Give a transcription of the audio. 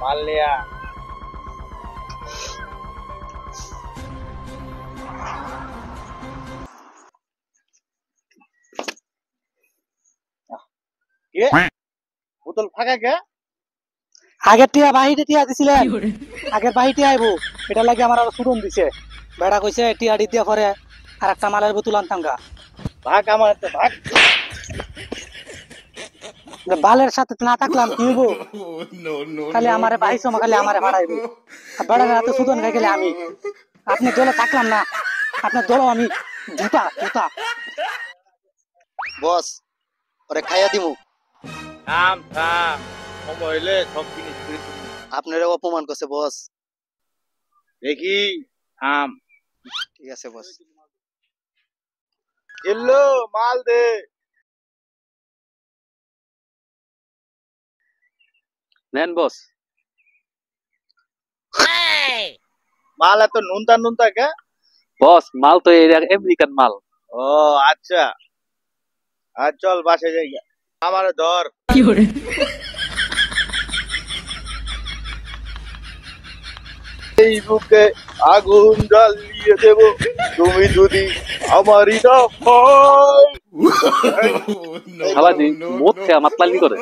মাল লিয়া কে বোতল ফাঁকা কে আগের টিয়া বাহিরে টিয়া দিছিলেন আগের বাহিটি আইবো এটা লাগে আমার আরো সুদন দিছে বেড়া কইছে টিয়া দি দিয়া পরে আর একটা মালের বোতল আনতাম গা ভাগ আমার তো ভাগ বালের সাথে না থাকলাম কি হইবো খালি আমারে পাইছো খালি আমারে ভাড়াইবো আর বেড়া রাতে সুদন খাই গেলে আমি আপনি দলে থাকলাম না আপনার দল আমি জুতা জুতা বস ওরে খাইয়া দিমু। থাম থাম সময় হইলে সব জিনিস ফিরে দিবো। আপনারা অপমান করছে বস। দেখি থাম ঠিক আছে বস। এলো মাল দে নেন বস। মাল এত নুনতা নুনতা কে বস মাল তো আমেরিকান মাল। ও আচ্ছা আর চল বাসে যাই আমার ধর এই বুকে আগুন জ্বালিয়ে দেব তুমি যদি আমারই না হয় খালাজি মদ খেয়ে মাতলামি করে।